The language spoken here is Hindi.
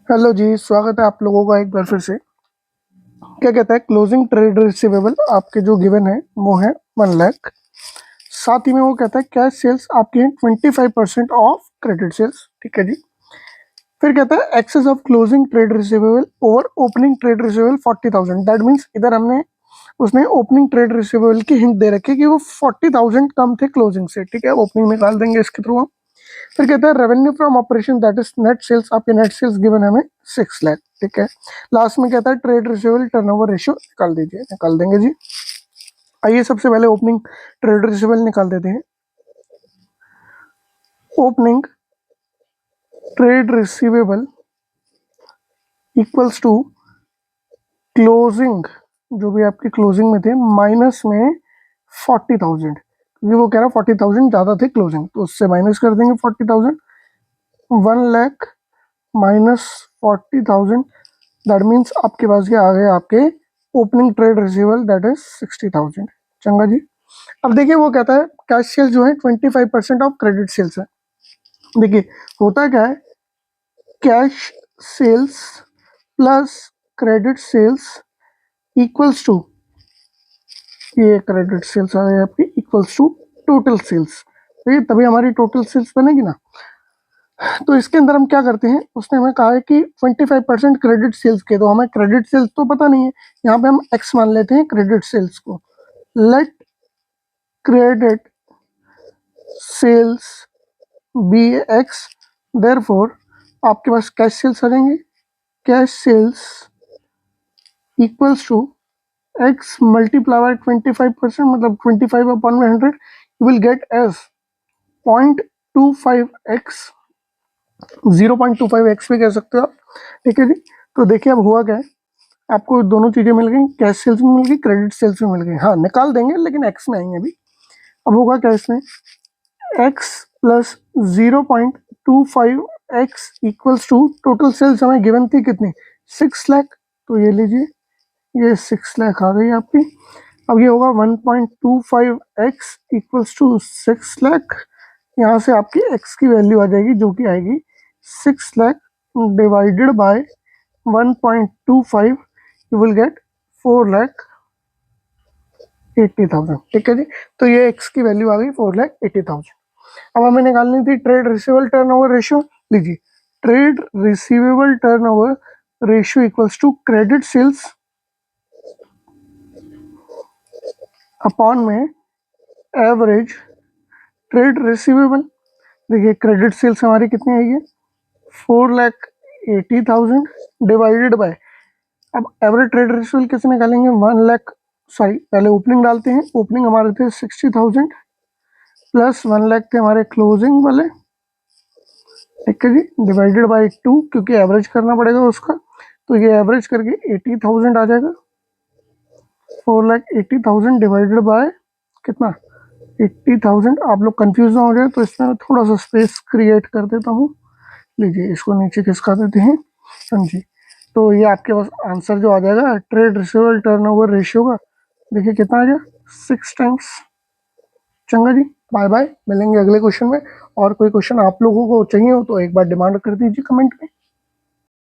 हेलो जी, स्वागत है आप लोगों का एक बार फिर से। क्या कहता है, क्लोजिंग ट्रेड रिसीवेबल आपके जो गिवन है वो है 1 लाख। साथ ही में वो कहता है कैश सेल्स आपके हैं 25% ऑफ क्रेडिट सेल्स। ठीक है जी। फिर कहता है excess of closing trade receivable over opening trade receivable 40,000। That means इधर हमने उसने ओपनिंग ट्रेड रिसीवेबल की हिंट दे रखी है कि वो 40,000 कम थे क्लोजिंग से। ठीक है, ओपनिंग निकाल देंगे इसके थ्रू हम। फिर कहता है revenue from operation that is net sales, आपके नेट सेल्स गिवन है हमें 6 लाख। ठीक है, लास्ट में कहता है ट्रेड रिसीवेबल टर्नओवर रेशियो निकाल दीजिए। निकाल देंगे जी। आइए सबसे पहले ओपनिंग ट्रेड रिसीवेबल निकाल देते हैं। Opening trade receivable equals to closing, जो भी आपकी क्लोजिंग में थे, माइनस में 40,000, क्योंकि वो कह रहा 40,000 ज़्यादा थे क्लोजिंग, तो उससे माइनस कर देंगे 40,000। 1 लाख माइनस 40,000, दैट मीन्स आपके पास ये आ गए आपके opening trade receivable that is 60,000। चंगा जी। अब देखिए वो कहता है कैश सेल्स जो है 25% ऑफ क्रेडिट सेल्स है। देखिए होता क्या है, cash sales plus credit sales equals to, ये क्रेडिट सेल्स आ गई आपकी, इक्वल्स टू टोटल सेल्स। तो ये तभी हमारी टोटल सेल्स बनेगी ना। तो इसके अंदर हम क्या करते हैं, उसने हमें कहा है कि 25% क्रेडिट सेल्स के, तो हमें क्रेडिट सेल्स तो पता नहीं है, यहाँ पे हम एक्स मान लेते हैं क्रेडिट सेल्स को। Let credit sales be X, therefore आपके पास कैश सेल्स आ जाएंगे। Cash sales equals to X multiply by 25%, मतलब 25/100, you will get as 0.25x, 0.25x भी कह सकते हो आप। ठीक है जी। तो देखिए अब हुआ क्या है, आपको दोनों चीजें मिल गई, कैश सेल्स भी मिल गई, क्रेडिट सेल्स भी मिल गई। हाँ निकाल देंगे लेकिन एक्स में आएंगे अभी। अब होगा क्या इसमें, X plus 0.25x equals to total sales हमें गिवन थी कितनी, 6 लाख। तो ये लीजिए, ये 6 लाख आ गई आपकी। अब ये होगा 1.25x इक्वल्स टू 6 लाख। यहाँ से आपकी x की वैल्यू आ जाएगी जो कि आएगी 6 lakh divided by 1.25, you will get 4,80,000। ठीक है जी। तो ये x की वैल्यू आ गई 4,80,000। अब हमें निकालनी थी ट्रेड रिसीवेबल टर्नओवर रेशियो। लीजिए, trade receivable turnover ratio equals to credit sales upon में एवरेज ट्रेड रिसीवेबल। देखिए क्रेडिट सेल्स हमारी कितनी आई है, 4,80,000 डिवाइडेड बाय, अब एवरेज ट्रेड रिसीवेबल कैसे निकालेंगे, 1 लाख, सॉरी पहले ओपनिंग डालते हैं। ओपनिंग हमारे थे 60,000 प्लस 1 लाख थे हमारे क्लोजिंग वाले। ठीक है जी, डिवाइडेड बाय 2, क्योंकि एवरेज करना पड़ेगा उसका, तो ये एवरेज करके 80,000 आ जाएगा। 4,80,000 डिवाइडेड बाय कितना, 80,000। आप लोग कंफ्यूज ना हो जाए तो इसमें थोड़ा सा स्पेस क्रिएट कर देता हूँ। लीजिए इसको नीचे खिसका देते हैं। हाँ जी, तो ये आपके पास आंसर जो आ जाएगा ट्रेड रिसीवेबल टर्नओवर रेशियो का, देखिए कितना आ गया, 6 टाइम्स। चंगा जी, बाय बाय, मिलेंगे अगले क्वेश्चन में। और कोई क्वेश्चन आप लोगों को चाहिए हो तो एक बार डिमांड कर दीजिए कमेंट में।